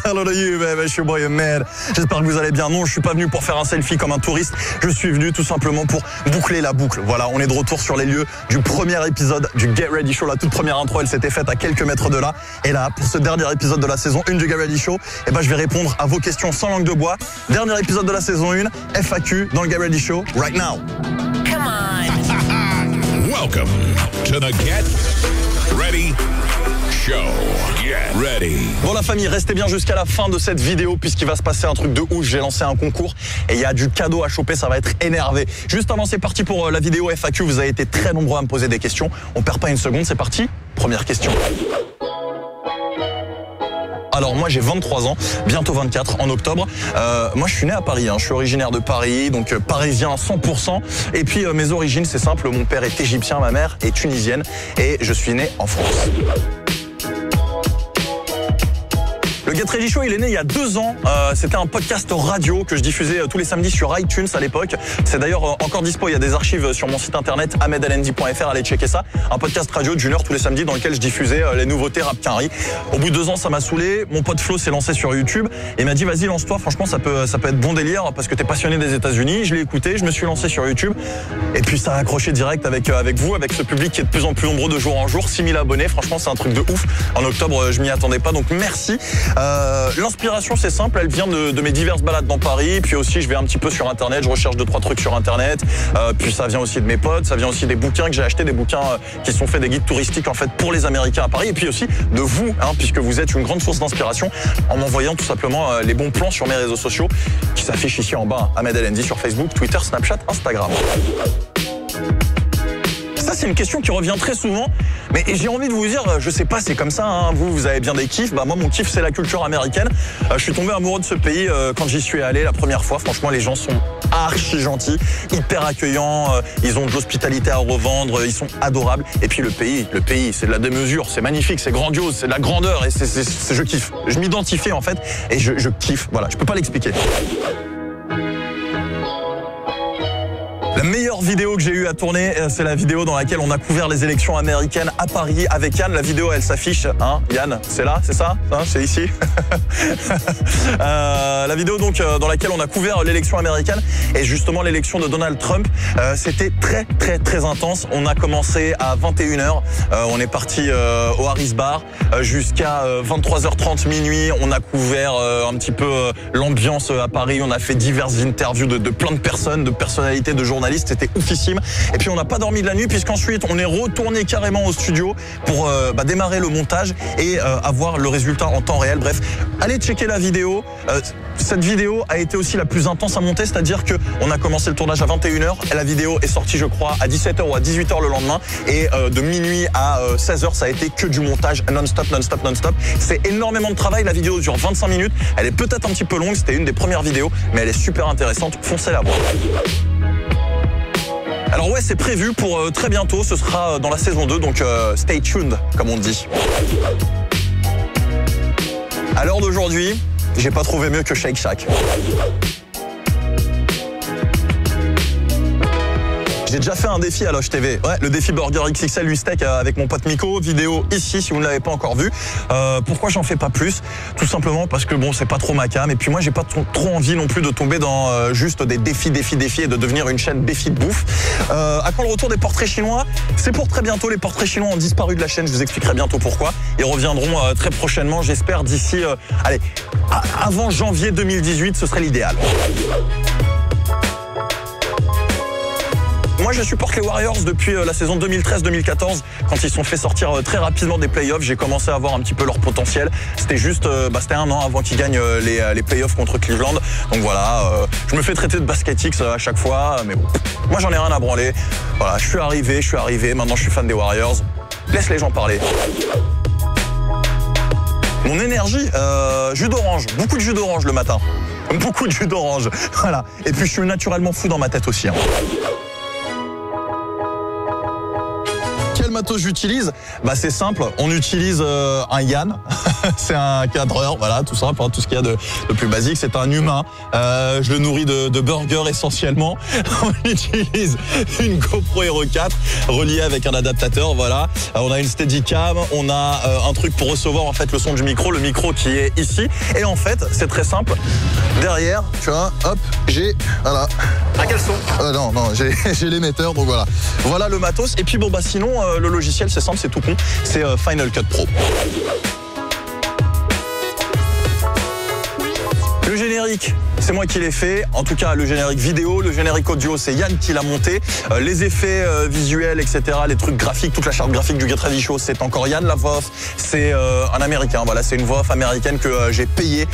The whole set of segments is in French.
Hello to you, baby, it's your boy Ahmed. J'espère que vous allez bien. Non, je suis pas venu pour faire un selfie comme un touriste. Je suis venu tout simplement pour boucler la boucle. Voilà, on est de retour sur les lieux du premier épisode du Get Ready Show. La toute première intro, elle s'était faite à quelques mètres de là. Et là, pour ce dernier épisode de la saison 1 du Get Ready Show, je vais répondre à vos questions sans langue de bois. Dernier épisode de la saison 1, FAQ dans le Get Ready Show, right now. Come on. Welcome to the Get Ready Show. Get ready. Bon la famille, restez bien jusqu'à la fin de cette vidéo puisqu'il va se passer un truc de ouf. J'ai lancé un concours et il y a du cadeau à choper, ça va être énervé. Juste avant, c'est parti pour la vidéo FAQ. Vous avez été très nombreux à me poser des questions. On perd pas une seconde, c'est parti. Première question. Alors moi j'ai 23 ans, bientôt 24 en octobre. Moi je suis né à Paris, je suis originaire de Paris, donc parisien 100%. Et puis mes origines c'est simple, mon père est égyptien, ma mère est tunisienne et je suis né en France. Le Get Ready Show, il est né il y a 2 ans. C'était un podcast radio que je diffusais tous les samedis sur iTunes à l'époque. C'est d'ailleurs encore dispo. Il y a des archives sur mon site internet ahmedalendi.fr. Allez checker ça. Un podcast radio d'1 heure tous les samedis dans lequel je diffusais les nouveautés rap quinri. Au bout de 2 ans, ça m'a saoulé. Mon pote Flo s'est lancé sur YouTube et m'a dit vas-y lance-toi. Franchement, ça peut être bon délire parce que t'es passionné des États-Unis. Je l'ai écouté, je me suis lancé sur YouTube et puis ça a accroché direct avec vous, avec ce public qui est de plus en plus nombreux de jour en jour. 6000 abonnés. Franchement, c'est un truc de ouf. En octobre, je m'y attendais pas. Donc merci. L'inspiration c'est simple, elle vient de mes diverses balades dans Paris, puis aussi je vais un petit peu sur internet, je recherche 2-3 trucs sur internet, puis ça vient aussi de mes potes, ça vient aussi des bouquins que j'ai achetés, des bouquins qui sont faits, des guides touristiques en fait pour les Américains à Paris, et puis aussi de vous, puisque vous êtes une grande source d'inspiration en m'envoyant tout simplement les bons plans sur mes réseaux sociaux qui s'affichent ici en bas, Ahmed Alendi sur Facebook, Twitter, Snapchat, Instagram. Ça c'est une question qui revient très souvent, mais j'ai envie de vous dire, je sais pas, c'est comme ça, vous avez bien des kiffs, moi mon kiff c'est la culture américaine. Je suis tombé amoureux de ce pays quand j'y suis allé la première fois. Franchement les gens sont archi gentils, hyper accueillants, ils ont de l'hospitalité à revendre, ils sont adorables. Et puis le pays c'est de la démesure, c'est magnifique, c'est grandiose, c'est de la grandeur et je kiffe. Je m'identifie en fait et je kiffe, voilà, je peux pas l'expliquer. La meilleure vidéo que j'ai eu à tourner, c'est la vidéo dans laquelle on a couvert les élections américaines à Paris avec Yann. La vidéo, elle s'affiche, Yann, c'est là, c'est ça, c'est ici. La vidéo donc dans laquelle on a couvert l'élection américaine et justement l'élection de Donald Trump. C'était très très très intense. On a commencé à 21h, on est parti au Harris Bar jusqu'à 23h30 minuit. On a couvert un petit peu l'ambiance à Paris. On a fait diverses interviews de plein de personnes, de personnalités, de journalistes. C'était oufissime. Et puis on n'a pas dormi de la nuit puisqu'ensuite on est retourné carrément au studio pour démarrer le montage et avoir le résultat en temps réel. Bref, allez checker la vidéo. Cette vidéo a été aussi la plus intense à monter, c'est-à-dire que on a commencé le tournage à 21h et la vidéo est sortie je crois à 17h ou à 18h le lendemain et de minuit à 16h ça a été que du montage non-stop. C'est énormément de travail, la vidéo dure 25 minutes, elle est peut-être un petit peu longue, c'était une des premières vidéos mais elle est super intéressante, foncez la voir. Alors ouais, c'est prévu pour très bientôt, ce sera dans la saison 2, donc stay tuned, comme on dit. À l'heure d'aujourd'hui, j'ai pas trouvé mieux que Shake Shack. J'ai déjà fait un défi à Loche TV, le défi Burger XXL 8 steak avec mon pote Miko, vidéo ici si vous ne l'avez pas encore vu. Pourquoi j'en fais pas plus? Tout simplement parce que bon, c'est pas trop ma cam et puis moi j'ai pas trop envie non plus de tomber dans juste des défis et de devenir une chaîne défi de bouffe. À quand le retour des portraits chinois? C'est pour très bientôt, les portraits chinois ont disparu de la chaîne, je vous expliquerai bientôt pourquoi. Ils reviendront très prochainement, j'espère d'ici, avant janvier 2018, ce serait l'idéal. Moi je supporte les Warriors depuis la saison 2013-2014 quand ils sont fait sortir très rapidement des playoffs. J'ai commencé à voir un petit peu leur potentiel. C'était juste, c'était 1 an avant qu'ils gagnent les playoffs contre Cleveland. Donc voilà, je me fais traiter de basket X à chaque fois, mais bon, moi j'en ai rien à branler. Voilà, je suis arrivé, maintenant je suis fan des Warriors. Laisse les gens parler. Mon énergie, jus d'orange, beaucoup de jus d'orange le matin. Beaucoup de jus d'orange, voilà. Et puis je suis naturellement fou dans ma tête aussi. Quel matos j'utilise? C'est simple, on utilise un Yann, c'est un cadreur, voilà, tout ça, tout ce qu'il y a de plus basique. C'est un humain. Je le nourris de burgers essentiellement. On utilise une GoPro Hero 4 reliée avec un adaptateur, voilà. On a une Steadicam, on a un truc pour recevoir en fait le son du micro, le micro qui est ici. Et en fait, c'est très simple. Derrière, tu vois, hop, j'ai, voilà. À quel son Non, j'ai l'émetteur, donc voilà. Voilà le matos. Et puis bon, bah sinon, le logiciel, c'est simple, c'est tout con. C'est Final Cut Pro. Le générique, c'est moi qui l'ai fait. En tout cas, le générique vidéo, le générique audio, c'est Yann qui l'a monté. Les effets visuels, etc., les trucs graphiques, toute la charte graphique du Get Ready Show, c'est encore Yann. La voix off, c'est un Américain. Voilà, c'est une voix off américaine que j'ai payée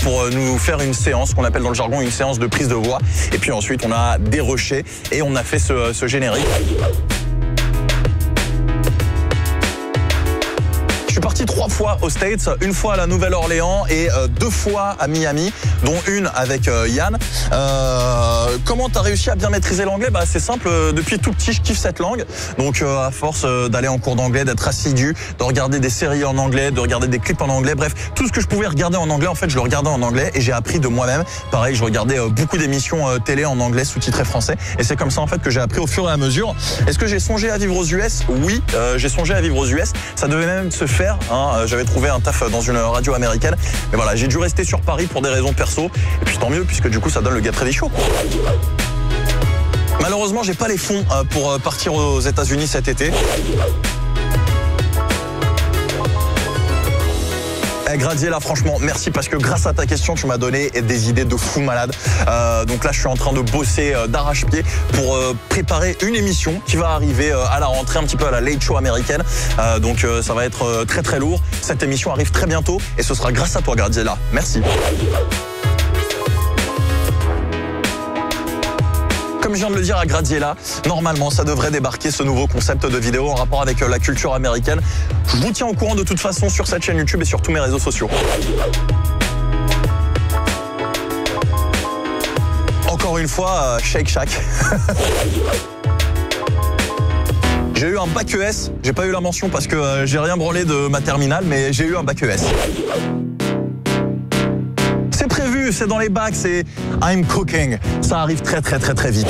pour nous faire une séance, qu'on appelle dans le jargon une séance de prise de voix. Et puis ensuite, on a déroché et on a fait ce générique. Je suis parti 3 fois aux States, une fois à la Nouvelle-Orléans et 2 fois à Miami, dont une avec Yann. Comment t'as réussi à bien maîtriser l'anglais? Bah c'est simple, depuis tout petit je kiffe cette langue. Donc à force d'aller en cours d'anglais, d'être assidu, de regarder des séries en anglais, de regarder des clips en anglais, bref, tout ce que je pouvais regarder en anglais, en fait je le regardais en anglais et j'ai appris de moi-même. Pareil, je regardais beaucoup d'émissions télé en anglais sous-titrées français et c'est comme ça en fait que j'ai appris au fur et à mesure. Est-ce que j'ai songé à vivre aux US? Oui, j'ai songé à vivre aux US. Ça devait même se faire. J'avais trouvé un taf dans une radio américaine, mais voilà, j'ai dû rester sur Paris pour des raisons perso, et puis tant mieux puisque du coup ça donne le Get Ready Show. Malheureusement, j'ai pas les fonds pour partir aux États-Unis cet été. Graziella, franchement, merci parce que grâce à ta question, tu m'as donné des idées de fou malade. Donc là, je suis en train de bosser d'arrache-pied pour préparer une émission qui va arriver à la rentrée, un petit peu à la Late Show américaine. Donc ça va être très très lourd. Cette émission arrive très bientôt et ce sera grâce à toi, Graziella. Merci. Comme je viens de le dire à Graziella, normalement ça devrait débarquer ce nouveau concept de vidéo en rapport avec la culture américaine. Je vous tiens au courant de toute façon sur cette chaîne YouTube et sur tous mes réseaux sociaux. Encore une fois, Shake Shack. J'ai eu un bac ES, j'ai pas eu la mention parce que j'ai rien branlé de ma terminale, mais j'ai eu un bac ES. C'est prévu, c'est dans les bacs, c'est I'm cooking. Ça arrive très très très très vite.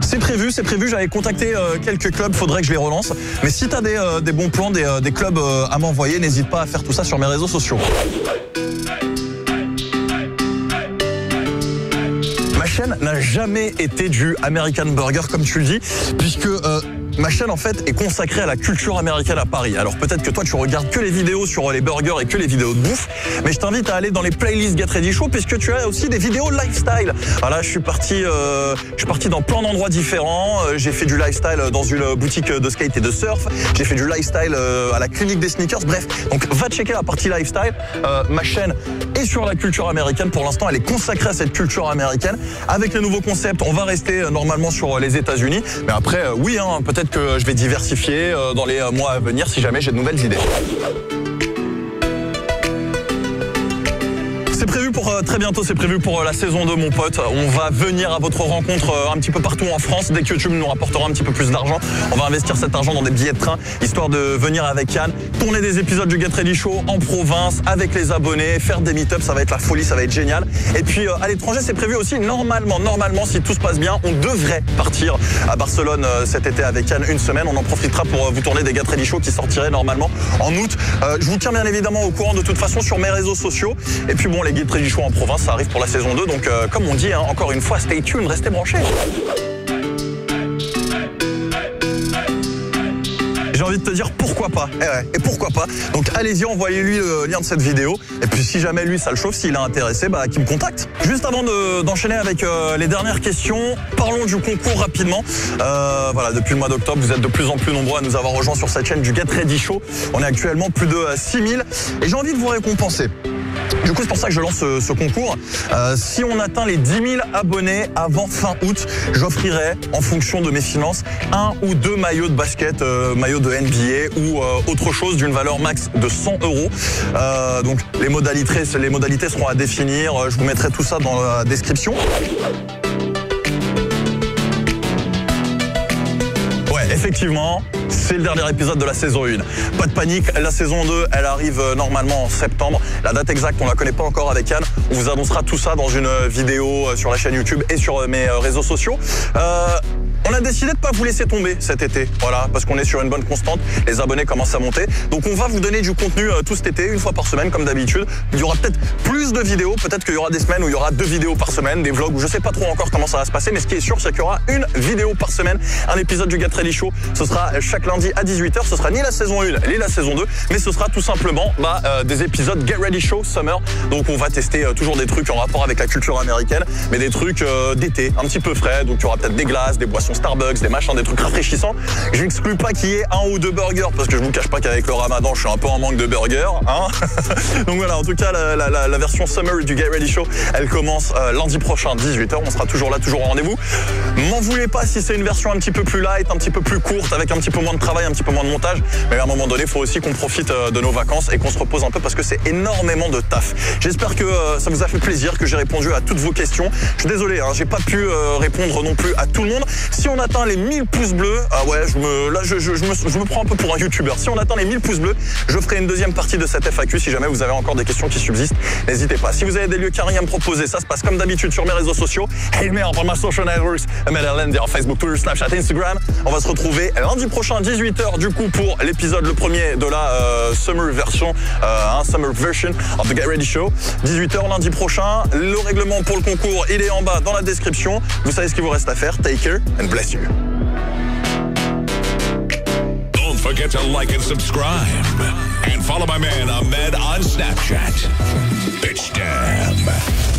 C'est prévu, j'avais contacté quelques clubs, faudrait que je les relance. Mais si t'as des bons plans, des clubs à m'envoyer, n'hésite pas à faire tout ça sur mes réseaux sociaux. Ma chaîne n'a jamais été du American Burger comme tu le dis, puisque ma chaîne en fait est consacrée à la culture américaine à Paris. Alors peut-être que toi tu regardes que les vidéos sur les burgers et que les vidéos de bouffe, mais je t'invite à aller dans les playlists Get Ready Show puisque tu as aussi des vidéos lifestyle. Voilà, je suis parti dans plein d'endroits différents. J'ai fait du lifestyle dans une boutique de skate et de surf. J'ai fait du lifestyle à la clinique des sneakers. Bref, donc va checker la partie lifestyle. Ma chaîne est sur la culture américaine. Pour l'instant, elle est consacrée à cette culture américaine. Avec les nouveaux concepts, on va rester normalement sur les États-Unis. Mais après, oui, peut-être que je vais diversifier dans les mois à venir si jamais j'ai de nouvelles idées. C'est prévu pour très bientôt, c'est prévu pour la saison 2, mon pote. On va venir à votre rencontre un petit peu partout en France. Dès que YouTube nous rapportera un petit peu plus d'argent, on va investir cet argent dans des billets de train, histoire de venir avec Yann, tourner des épisodes du Get Ready Show en province, avec les abonnés, faire des meet-ups, ça va être la folie, ça va être génial. Et puis à l'étranger, c'est prévu aussi, normalement, si tout se passe bien, on devrait partir à Barcelone cet été avec Yann une semaine. On en profitera pour vous tourner des Get Ready Show qui sortiraient normalement en août. Je vous tiens bien évidemment au courant de toute façon sur mes réseaux sociaux. Et puis bon, les Get Ready Show en province, ça arrive pour la saison 2, donc comme on dit, encore une fois, stay tuned, restez branchés. J'ai envie de te dire pourquoi pas. Et pourquoi pas. Donc allez-y, envoyez-lui le lien de cette vidéo. Et puis si jamais lui ça le chauffe, s'il est intéressé, qu'il me contacte. Juste avant d'enchaîner avec les dernières questions, parlons du concours rapidement. Voilà, depuis le mois d'octobre, vous êtes de plus en plus nombreux à nous avoir rejoints sur cette chaîne du Get Ready Show. On est actuellement plus de 6000 et j'ai envie de vous récompenser. Du coup, c'est pour ça que je lance ce concours. Si on atteint les 10 000 abonnés avant fin août, j'offrirai, en fonction de mes finances, 1 ou 2 maillots de basket, maillots de NBA ou autre chose d'une valeur max de 100 €. Donc les modalités seront à définir. Je vous mettrai tout ça dans la description. Effectivement, c'est le dernier épisode de la saison 1. Pas de panique, la saison 2, elle arrive normalement en septembre. La date exacte, on la connaît pas encore avec Yann. On vous annoncera tout ça dans une vidéo sur la chaîne YouTube et sur mes réseaux sociaux. On a décidé de pas vous laisser tomber cet été, voilà, parce qu'on est sur une bonne constante, les abonnés commencent à monter. Donc on va vous donner du contenu tout cet été, une fois par semaine comme d'habitude. Il y aura peut-être plus de vidéos, peut-être qu'il y aura des semaines où il y aura 2 vidéos par semaine, des vlogs, où je sais pas trop encore comment ça va se passer, mais ce qui est sûr, c'est qu'il y aura une vidéo par semaine, un épisode du Get Ready Show. Ce sera chaque lundi à 18h, ce sera ni la saison 1 ni la saison 2, mais ce sera tout simplement des épisodes Get Ready Show Summer. Donc on va tester toujours des trucs en rapport avec la culture américaine, mais des trucs d'été, un petit peu frais. Donc il y aura peut-être des glaces, des boissons Starbucks, des machins, des trucs rafraîchissants. Je n'exclus pas qu'il y ait 1 ou 2 burgers, parce que je vous cache pas qu'avec le ramadan, je suis un peu en manque de burgers. Hein. Donc voilà, en tout cas, la version Summer du Get Ready Show, elle commence lundi prochain, 18h. On sera toujours là, toujours au rendez-vous. M'en voulez pas si c'est une version un petit peu plus light, un petit peu plus courte, avec un petit peu moins de travail, un petit peu moins de montage. Mais à un moment donné, il faut aussi qu'on profite de nos vacances et qu'on se repose un peu, parce que c'est énormément de taf. J'espère que ça vous a fait plaisir, que j'ai répondu à toutes vos questions. Je suis désolé, hein, j'ai pas pu répondre non plus à tout le monde. Si on atteint les 1000 pouces bleus, ah ouais, je me prends un peu pour un youtubeur. Si on atteint les 1000 pouces bleus, je ferai une deuxième partie de cette FAQ si jamais vous avez encore des questions qui subsistent. N'hésitez pas. Si vous avez des lieux carrés à me proposer, ça se passe comme d'habitude sur mes réseaux sociaux. Email par ma social networks, MLLN, Facebook, Twitter, Snapchat, Instagram. On va se retrouver lundi prochain, 18h, du coup, pour l'épisode, le premier de la summer version of the Get Ready Show. 18h lundi prochain. Le règlement pour le concours, il est en bas dans la description. Vous savez ce qu'il vous reste à faire. Take care and bless you. Don't forget to like and subscribe. And follow my man Ahmed on Snapchat. Bitch damn.